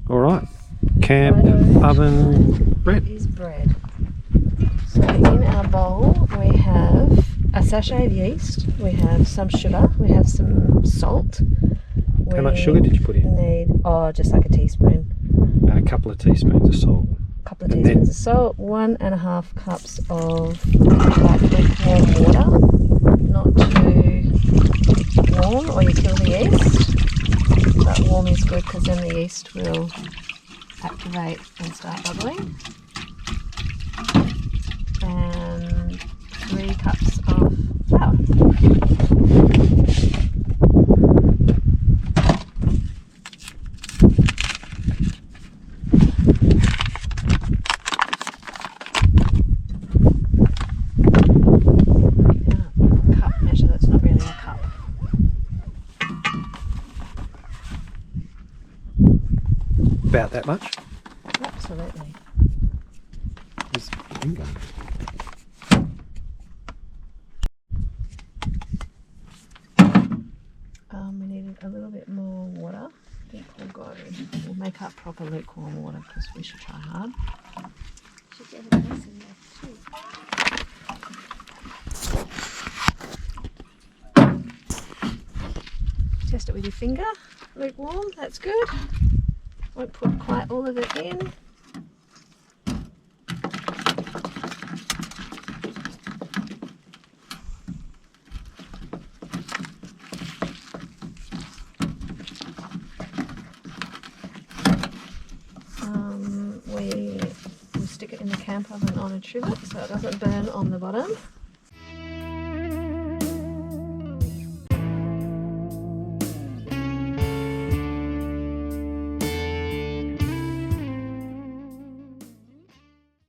All right. Camp oven bread. It is bread. So in our bowl we have a sachet of yeast, we have some sugar, we have some salt. How much sugar did you put in? Need, just like a teaspoon. And a couple of teaspoons of salt. A couple of teaspoons of salt, 1.5 cups of like lukewarm water. Not too warm or you kill the yeast. But warm is good because then the yeast will activate and start bubbling. And 3 cups of flour. Cup measure, that's not really a cup. About that much? Absolutely. Just finger. We needed a little bit more water. I think we'll make up proper lukewarm water because we should try hard. Should get a glass in there too. Test it with your finger. Lukewarm, that's good. Won't put quite all of it in. We stick it in the camp oven on a trivet so it doesn't burn on the bottom.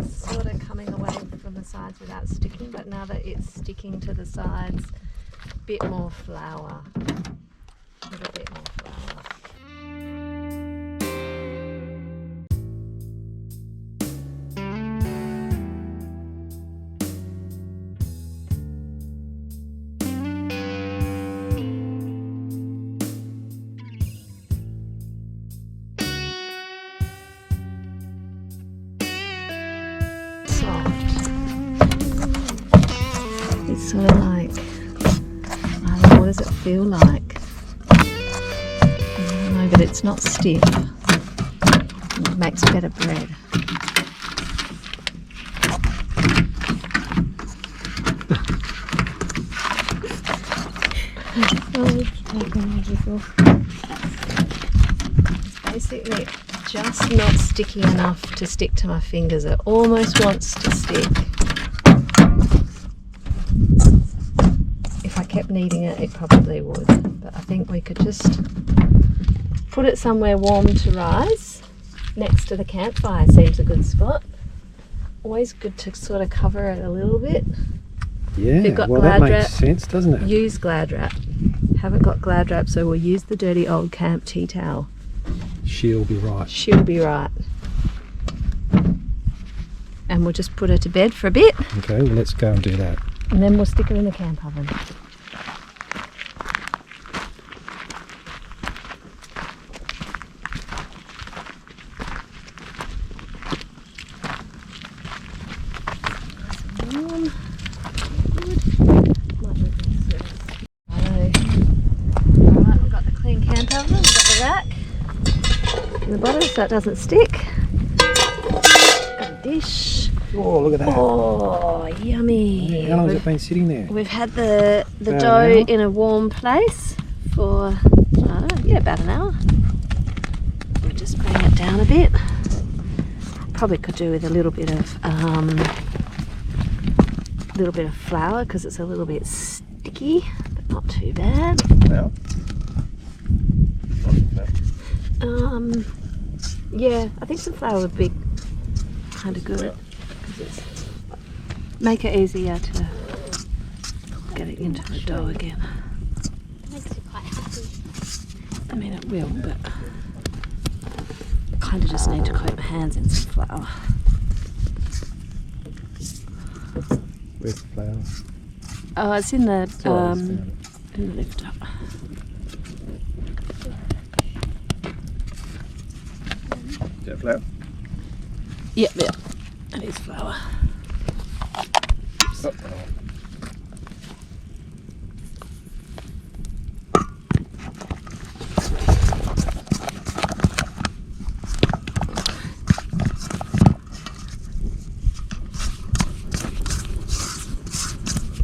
Sort of coming away from the sides without sticking, but now that it's sticking to the sides, a bit more flour. A little bit more flour. It's sort of like, I don't know, what does it feel like? I don't know, but it's not stiff. It makes better bread. It's basically just not sticky enough to stick to my fingers. It almost wants to stick. If I kept kneading it, it probably would. But I think we could just put it somewhere warm to rise. Next to the campfire seems a good spot. Always good to sort of cover it a little bit. Yeah, well that makes sense, doesn't it? Use Glad wrap. Haven't got Glad wrap, so we'll use the dirty old camp tea towel. She'll be right. She'll be right. And we'll just put her to bed for a bit. Okay, well let's go and do that. And then we'll stick her in the camp oven. Warm. Good. Might look this. Alright, we've got the clean camp oven, we've got the rack in the bottom so it doesn't stick. Got a dish. Oh, look at that. Oh, yummy. Yeah, how long has it been sitting there? We've had the dough in a warm place for, about an hour. We'll just bring it down a bit. Probably could do with a little bit of flour because it's a little bit sticky, but not too bad. Well, yeah, I think some flour would be kind of good. Make it easier to get it into the dough again. It makes you quite happy. I mean, it will, but I kind of just need to coat my hands in some flour. where's the flour? Oh, it's in the lift up. that flour? Yep, yep. That is flour. Oh.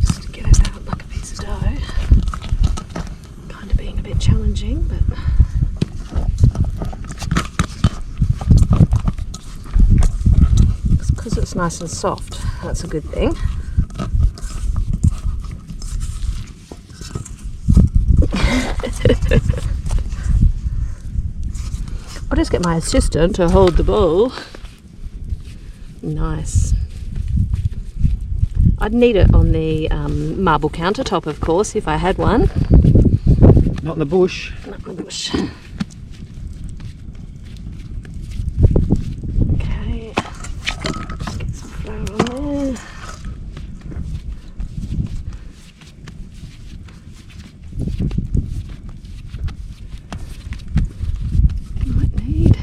Just to get it out like a piece of dough. Kind of being a bit challenging, but because it's nice and soft, that's a good thing. I'll just get my assistant to hold the bowl. Nice. I'd need it on the marble countertop, of course, if I had one. Not in the bush. Not in the bush. Okay. Just get some flour on there. Might need.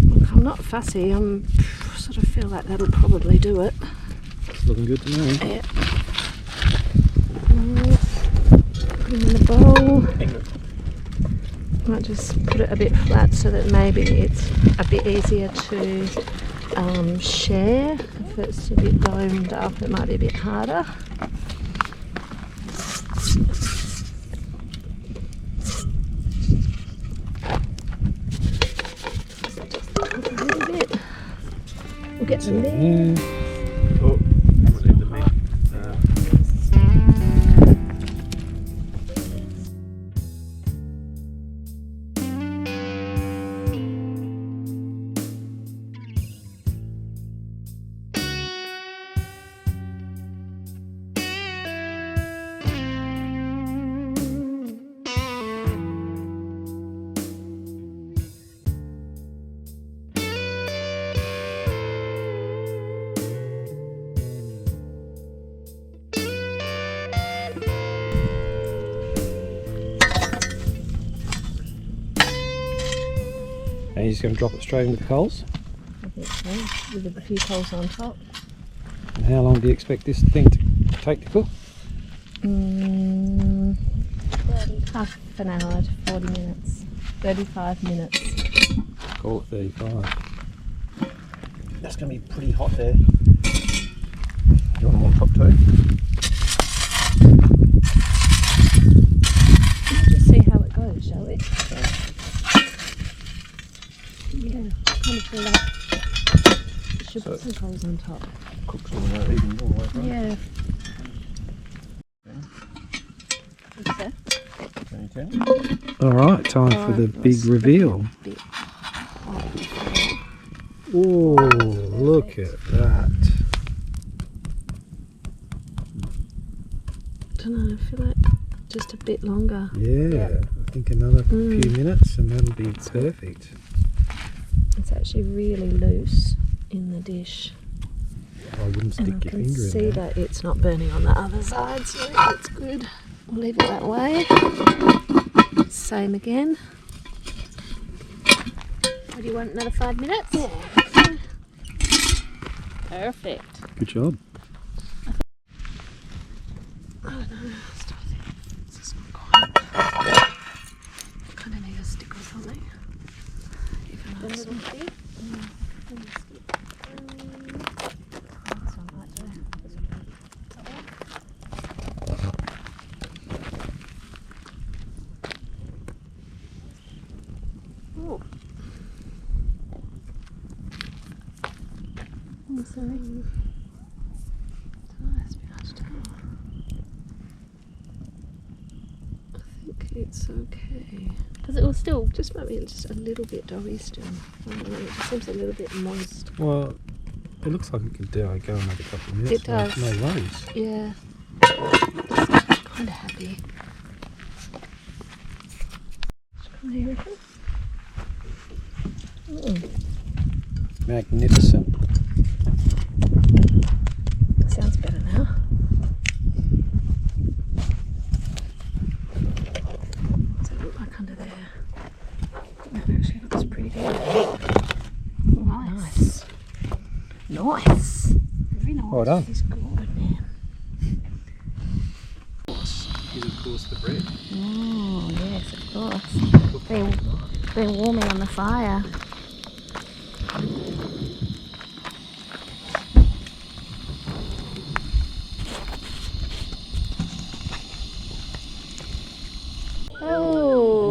Look, I'm not fussy. I'm sort of feel like that'll probably do it. It's looking good to me. Yeah. Put them in the bowl. Might just put it a bit flat so that maybe it's a bit easier to share. If it's a bit domed up, it might be a bit harder. A little bit. We'll get them there. Oh, we'll leave the meat. And you're just going to drop it straight into the coals? I think so, with a few coals on top. And how long do you expect this thing to take to cook? Half an hour to 40 minutes. 35 minutes. Call it 35. That's going to be pretty hot there. You want them on top too? We'll just see how it goes, shall we? Yeah, kind of feel like should put some coals on top. Cooks all the way, even all the way through. Yeah. What's that? Alright, time for the big reveal. Oh, look at that. I don't know, I feel like just a bit longer. Yeah, I think another few minutes and that'll be perfect. It's actually really loose in the dish. I wouldn't stick And I your can finger in see there. that it's not burning on the other side, so it's good. We'll leave it that way. Same again. What do you want, another 5 minutes? Yeah. Perfect. Good job. I don't know, still think it's just not quite. Kind of need a stick or something. Even though it's not. This one right there. Oh. I'm sorry. It's been hard to tell. I think it's okay. Because it will still just maybe just a little bit doughy still. I don't know, it just seems a little bit moist. Well, it looks like it could go another couple of minutes. It does. No worries. Yeah. Kind of happy. Come here, reckon? Magnificent. Sounds better now. What's it look like under there? That actually looks That's pretty good. Nice. Nice. Very nice. Well done. He's good, man. Is of course the bread. Oh, yes, of course. They're warming on the fire.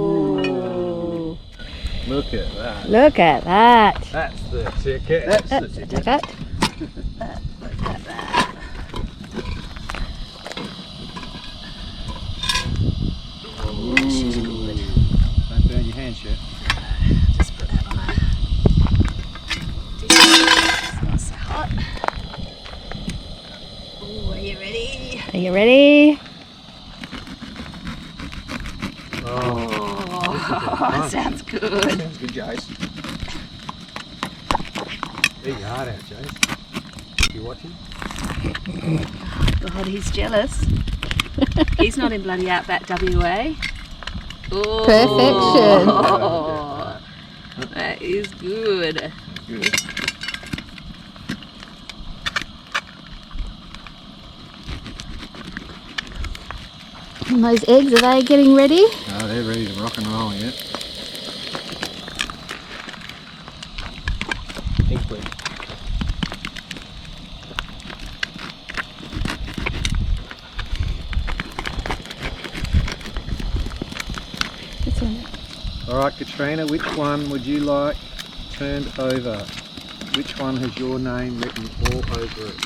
Oh, Look at that. look at that. That's the ticket. That's the ticket. Okay. Oh, she's good. Don't burn your hands yet. Just put that on a dish. It's not so hot. Oh, are you ready? Are you ready? Oh, sounds good. Sounds good, Jace. Eat your heart out, Jace. You watching? God, he's jealous. He's not in bloody Outback WA. Oh, Perfection. That is good. Good. And those eggs, are they getting ready? Oh, they're ready to rock and roll yet. Egg bread. That's it. Alright, Katrina, which one would you like turned over? Which one has your name written all over it?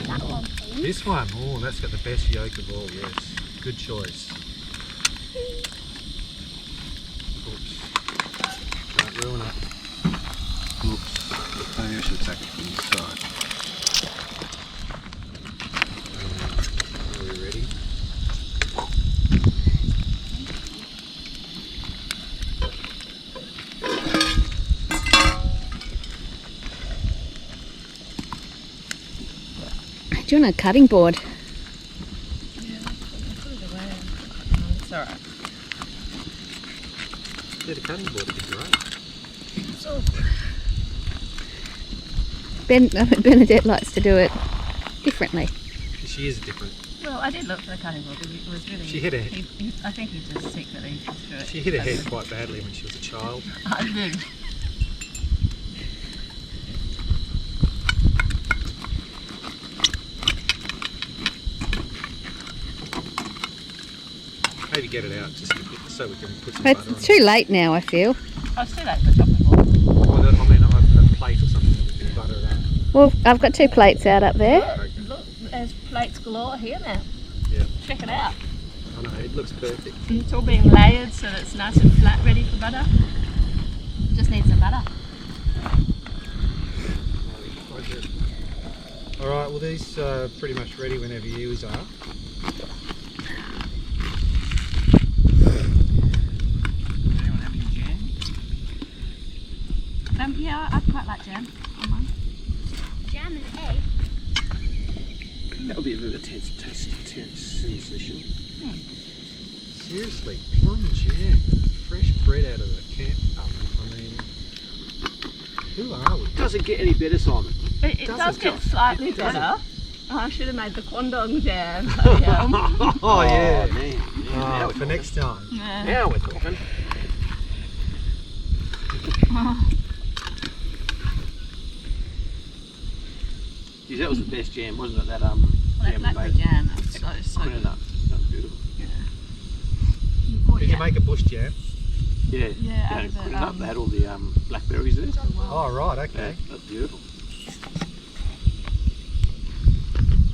That one, please. This one? Oh, that's got the best yolk of all, yes. Good choice. Oops. Don't ruin it. Oops. Maybe I should take it from this side. Are we ready? Do you want a cutting board? Yeah, put it away. It's alright. Yeah, the cutting board would be great. Bernadette likes to do it differently. She is different. Well, I did look for the cutting board, but it was really... She hit her head. I think he just secretly threw it. She hit her head quite badly when she was a child. I did. Maybe get it out just a bit so we can put some But butter on it's too late now, I feel. I was too late for the chopping board. it. Or I mean, a plate or something that we can butter it up. Well, I've got 2 plates out up there. Okay. Look, there's plates galore here now. Yeah. Check it out. I know, it looks perfect. And it's all being layered so that it's nice and flat, ready for butter. Just need some butter. Alright, well these are pretty much ready whenever yours are. Anyone have any jam? Yeah, I'd quite like jam on mine. Jam and egg. That'll be a bit of a tense sensation. Seriously, plum jam. Fresh bread out of the camp oven. I mean, who are we? Doesn't get any better, Simon. It does Doesn't get it? slightly It doesn't. better. Oh, I should have made the Kwandong jam. So, yeah. Oh yeah. man. Yeah, now, Oh, we're for talking. next time. Yeah. Now we're talking. Geez, that was the best jam, wasn't it? That That jam we blackberry made. jam, that's so Put it good. up. That was beautiful. Oh, Did you make a bush jam? Yeah. Yeah, out You of know, the, put it up. They had all the blackberries there. Oh right, okay. Yeah, that's beautiful.